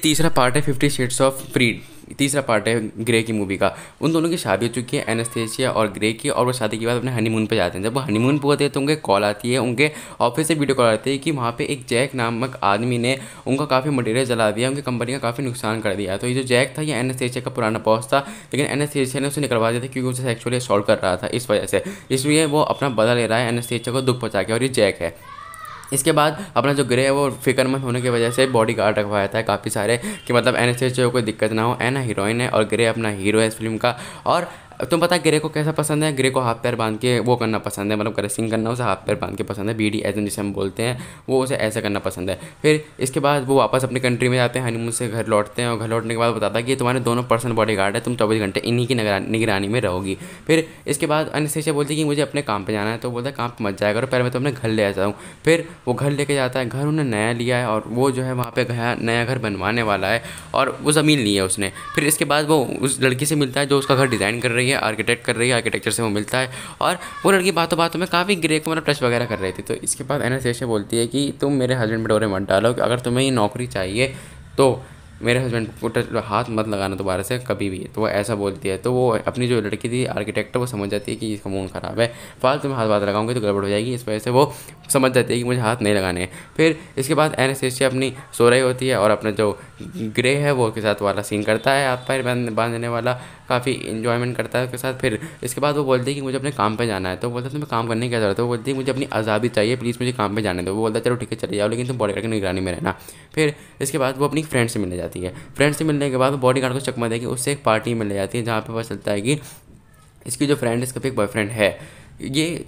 तीसरा पार्ट है 50 shades of freed. तीसरा पार्ट है ग्रे की मूवी का। उन दोनों की शादी हो चुकी है, एनास्टेसिया और ग्रे की, और वो शादी के बाद अपने हनीमून पे जाते हैं। जब वो हनीमून पे होते हैं तो उनके कॉल आती है, उनके ऑफिस से वीडियो कॉल आती है कि वहाँ पे एक जैक नामक आदमी ने उनका काफ़ी मटेरियल जला दिया, उनकी कंपनी का काफ़ी नुकसान कर दिया। तो ये जो जैक था ये एनास्टेसिया का पुराना बॉस था, लेकिन एनास्टेसिया ने उसे निकलवा दिया था क्योंकि उसे सेक्सुअली असॉल्ट कर रहा था, इस वजह से। इसलिए वो अपना बदला ले रहा है एनास्टेसिया को दुख पहुँचा के, और ये जैक है। इसके बाद अपना जो ग्रे है वो फिक्रमंद होने की वजह से बॉडी गार्ड रखवाया था काफ़ी सारे, कि मतलब एनास्टेसिया को कोई दिक्कत ना हो। एना हीरोइन है और ग्रे अपना हीरो है इस फिल्म का। और तुम पता है ग्रे को कैसा पसंद है? ग्रे को हाथ पैर बांध के वो करना पसंद है, मतलब क्रशिंग करना उसे हाथ पैर बांध के पसंद है, बीडी एजन जिसे हम बोलते हैं, वो उसे ऐसा करना पसंद है। फिर इसके बाद वो वापस अपनी कंट्री में जाते हैं, हनीमून से घर लौटते हैं, और घर लौटने के बाद बताता है कि तुम्हारे दोनों पर्सनल बॉडी गार्ड है, तुम 24 घंटे इन्हीं की निगरानी में रहोगी। फिर इसके बाद एनास्टेसिया बोलती है कि मुझे अपने काम पर जाना है, तो बोलता है काम पर मत जाया करो, पहले मैं तो अपने घर ले आता हूँ। फिर वो घर लेके जाता है, घर उन्हें नया लिया है, और वो जो है वहाँ पे नया घर बनवाने वाला है, और वो ज़मीन ली है उसने। फिर इसके बाद वो उस लड़की से मिलता है जो उसका घर डिज़ाइन कर रही है, आर्किटेक्ट कर रही है, आर्किटेक्चर से वो मिलता है, और वो लड़की बातों बातों में काफ़ी ग्रे को मतलब टच वगैरह कर रही थी। तो इसके बाद एनास्टेसिया बोलती है कि तुम मेरे हस्बैंड पे डोरे मत डालो, अगर तुम्हें ये नौकरी चाहिए तो मेरे हस्बैंड को हाथ मत लगाना दोबारा से कभी भी। तो वो ऐसा बोलती है। तो वो अपनी जो लड़की थी आर्किटेक्ट, वो समझ जाती है कि इसका मूड ख़राब है, फालतू में हाथ लगाऊंगी तो गड़बड़ हो जाएगी, इस वजह से वो समझ जाती है कि मुझे हाथ नहीं लगाने हैं। फिर इसके बाद एनास्टेसिया अपनी सो रही होती है, और अपना जो ग्रे है वो उसके साथ वाला सीन करता है, हाथ पैर बांधने वाला, काफ़ी इन्जॉयमेंट करता है उसके साथ। फिर इसके बाद वो बोलती है कि मुझे अपने काम पे जाना है। तो बोलता है तुम्हें काम करने की क्या ज़रूरत है? वो बोलती है मुझे अपनी आज़ादी चाहिए, प्लीज़ मुझे काम पे जाने दो। वो बोलता है चलो ठीक है चले जाओ, लेकिन तुम बॉडीगार्ड की निगरानी में रहना। फिर इसके बाद वो अपनी फ्रेंड से मिलने जाती है। फ्रेंड से मिलने के बाद वो बॉडीगार्ड को चकमा देगी, उससे एक पार्टी में ले जाती है, जहाँ पे पता चलता है कि इसकी जो फ्रेंड है इसका भी एक बॉयफ्रेंड है। ये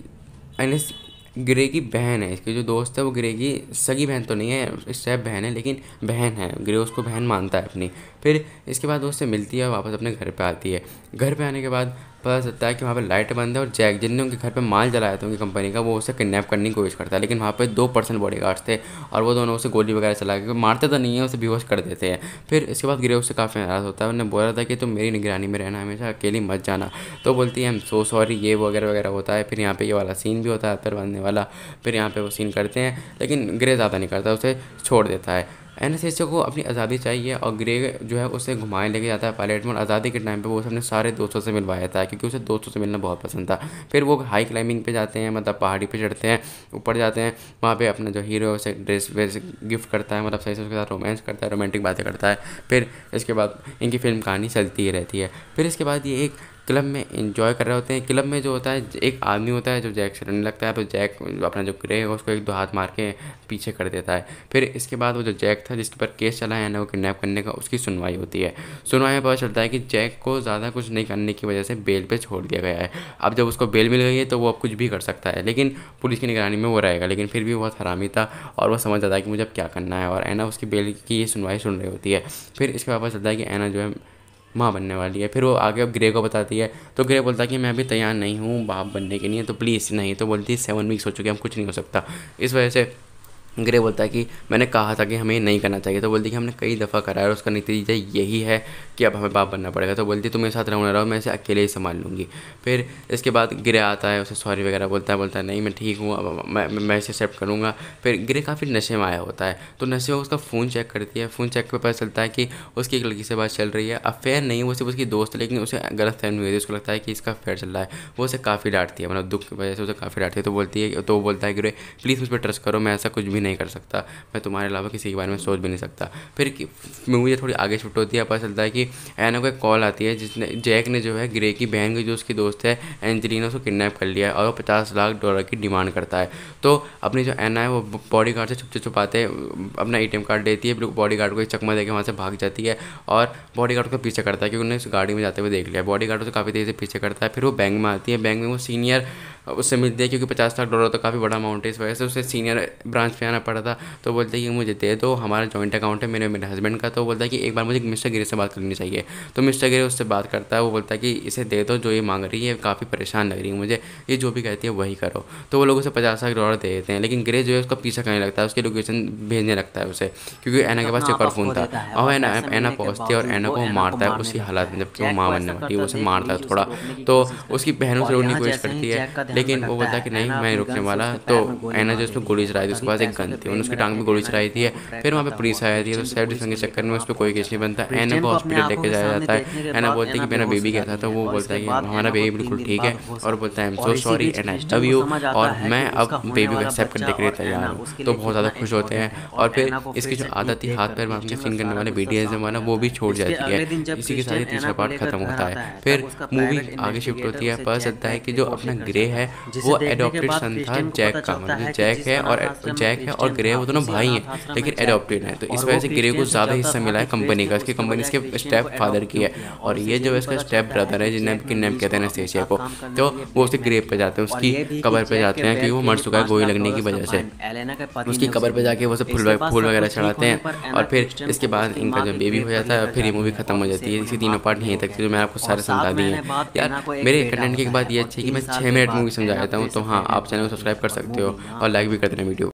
ग्रे की बहन है, इसकी जो दोस्त है वो ग्रे की सगी बहन तो नहीं है, स्टेप बहन है, लेकिन बहन है, ग्रे उसको बहन मानता है अपनी। फिर इसके बाद वो उससे मिलती है और वापस अपने घर पे आती है। घर पे आने के बाद पता चलता है कि वहाँ पे लाइट बंद है, और जैक जिनने उनके घर पे माल जलाया था उनकी कंपनी का, वो उसे किडनैप करने की कोशिश करता है। लेकिन वहाँ पे 2 पर्सनल बॉडीगार्ड्स थे, और वो दोनों उसे गोली वगैरह चला के मारते तो नहीं है, उसे बेहोश कर देते हैं। फिर इसके बाद ग्रे उससे काफ़ी नाराज़ होता है, उन्होंने बोला था कि तुम मेरी निगरानी में रहना, हमेशा अकेली मत जाना। तो बोलती है आई एम सो सॉरी, ये वगैरह वगैरह होता है। फिर यहाँ पे ये वाला सीन भी होता है पैर बांधने वाला। फिर यहाँ पे वो सीन करते हैं, लेकिन ग्रे ज़्यादा नहीं करता, उसे छोड़ देता है। एनास्टेसिया को अपनी आज़ादी चाहिए, और ग्रे जो है उसे घुमाए लेके जाता है पायलट में। और आज़ादी के टाइम पे वो अपने सारे दोस्तों से मिलवाया था, क्योंकि उसे दोस्तों से मिलना बहुत पसंद था। फिर वो हाई क्लाइंबिंग पे जाते हैं, मतलब पहाड़ी पे चढ़ते हैं, ऊपर जाते हैं। वहाँ पे अपना जो हीरो है उसे ड्रेस वेस गिफ्ट करता है, मतलब सही से उसके साथ रोमांस करता है, रोमांटिक बातें करता है। फिर इसके बाद इनकी फिल्म कहानी चलती ही रहती है। फिर इसके बाद ये एक क्लब में एंजॉय कर रहे होते हैं। क्लब में जो होता है एक आदमी होता है जो जैक से लड़ने लगता है, तो जैक अपना जो ग्रे है उसको 1-2 हाथ मार के पीछे कर देता है। फिर इसके बाद वो जो जैक था जिसके ऊपर केस चला है ना वो किडनैप करने का, उसकी सुनवाई होती है। सुनवाई में पता चलता है कि जैक को ज़्यादा कुछ नहीं करने की वजह से बेल पे छोड़ दिया गया है। अब जब उसको बेल मिल गई है तो वो अब कुछ भी कर सकता है, लेकिन पुलिस की निगरानी में वो रहेगा। लेकिन फिर भी वो बहुत हरामी था, और वो समझ जाता है कि मुझे अब क्या करना है, और एना उसकी बेल की सुनवाई सुन रही होती है। फिर इसके बाद पता चलता है कि एना जो है माँ बनने वाली है। फिर वो आगे अब ग्रे को बताती है, तो ग्रे बोलता है कि मैं अभी तैयार नहीं हूँ बाप बनने के लिए, तो प्लीज़ नहीं। तो बोलती है 7 वीक्स हो चुके हैं, हम कुछ नहीं हो सकता। इस वजह से ग्रे बोलता है कि मैंने कहा था कि हमें ये नहीं करना चाहिए। तो बोलती है कि हमने कई दफ़ा करा है और उसका नतीजा यही है कि अब हमें बाप बनना पड़ेगा। तो बोलती है तुम मेरे साथ रहो ना रहो, मैं इसे अकेले ही संभाल लूँगी। फिर इसके बाद ग्रे आता है, उसे सॉरी वगैरह बोलता है नहीं मैं ठीक हूँ, अब मैं इसे एक्सेप्ट करूँगा। फिर ग्रे काफ़ी नशे में आया होता है, तो नशे में उसका फ़ोन चेक करती है। फ़ोन चेक पे पता चलता है कि उसकी एक लड़की से बात चल रही है। अफेयर नहीं, वो सिर्फ उसकी दोस्त है, लेकिन उसे गलतफहमी हुई थी, उसको लगता है कि इसका अफेयर चल रहा है। वो उसे काफ़ी डांटती है, मतलब दुख की वजह से उसे काफ़ी डांटती है। तो वो बोलता है ग्रे प्लीज़ मुझ पर ट्रस्ट करो, मैं ऐसा कुछ भी नहीं कर सकता, मैं तुम्हारे अलावा किसी के बारे में सोच भी नहीं सकता। फिर मूवी थोड़ी आगे शिफ्ट होती है, पता चलता है कि एना को एक कॉल आती है जिसने जैक ने जो है ग्रे की बहन की जो उसकी दोस्त है एंजेलिना, उसको किडनैप कर लिया है, और वो $50 लाख की डिमांड करता है। तो अपनी जो एना है वो बॉडीगार्ड से छुपाते अपना ATM कार्ड देती है, बॉडीगार्ड को एक चकमा देकर वहाँ से भाग जाती है, और बॉडीगार्ड को पीछे करता है क्योंकि उन्हें उस गाड़ी में जाते हुए देख लिया। बॉडीगार्ड उसे काफ़ी तेज़ी से पीछे करता है। फिर वो बैंक में आती है, बैंक में वो सीनियर उससे मिलती है, क्योंकि $50 लाख तो काफ़ी बड़ा अमाउंट है, इस वजह से उसे सीनियर ब्रांच पे आना पड़ा था। तो बोलते हैं कि मुझे दे दो, हमारा जॉइंट अकाउंट है मेरे हस्बैंड का। तो बोलता है कि एक बार मुझे मिस्टर गिरे से बात करनी चाहिए। तो मिस्टर गिरे उससे बात करता है, वो बोलता है कि इसे दे दो, जो ये मांग रही है काफ़ी परेशान लग रही है मुझे, ये जो भी कहती है वही करो। तो वो लोग उसे $50 लाख दे देते हैं, लेकिन ग्रे जो है उसका पीछा करने लगता है, उसकी लोकेशन भेजने लगता है उसे, क्योंकि एना के पास एक और फ़ोन था। और एना पहुँचती है और एना को मारता है उसी हालात में, जबकि वो माँ बनने वाली है, उसे मारता है थोड़ा। तो उसकी बहनों से रोकने की कोशिश करती है, लेकिन वो बोलता है कि नहीं मैं रुकने वाला। तो एना जो उसमें गोली चलाई थी, उसके पास एक गन थी, उन्होंने उसकी टांग में गोली चलाई थी। फिर वहाँ पे पुलिस आई थी, तो सेल्फ डिफेंस के चक्कर में उस पर कोई केस नहीं बनता। एना को हॉस्पिटल लेके जाया जाता है। एना बोलती है कि मेरा बेबी क्या था, तो वो बोलता है कि हमारा बेबी बिल्कुल ठीक है, और बोलता है I am so sorry and I love you, और मैं अब बेबी को एक्सेप्ट करने के लिए तैयार हूँ। तो बहुत ज़्यादा खुश होते हैं, और फिर इसकी जो आदत थी हाथ पैर मारने सीन करने वाले BDSM वाला, वो भी छोड़ जाती है। इसी के साथ ही तीसरा पार्ट खत्म होता है। फिर मूवी आगे शिफ्ट होती है, पता चलता है कि जो अपना ग्रे है वो एडॉप्टेड सन था जैक का, मतलब जैक है और ग्रे वो दोनों भाई हैं, लेकिन एडॉप्टेड है। तो इस वजह से ग्रे को ज़्यादा हिस्सा मिला है कंपनी का, इसकी कंपनी इसके स्टेप फादर की है, और ये जो इसका स्टेप ब्रदर है जिन्हें किडनैप कहते हैं एनास्टेसिया को, तो वो उसके ग्रेव पे जाते हैं, उसकी कब्र पे जाते हैं, क्योंकि वो मर चुका है गोली लगने की वजह से। उसकी कब्र पे जाके वो सब फूल वगैरह चढ़ाते हैं, और फिर इसके बाद इनका जब बेबी हो जाता है, और फिर ये मूवी खत्म हो जाती है। इसी तीनों पार्ट यहीं तक जो मैं आपको सारे समझा दिए हैं। यार मेरे कंटेंट की बात ये अच्छी है कि मैं 6 मिनट मूवी समझा देता हूँ। तो हाँ, आप चैनल को सब्सक्राइब कर सकते हो और लाइक भी कर देना वीडियो।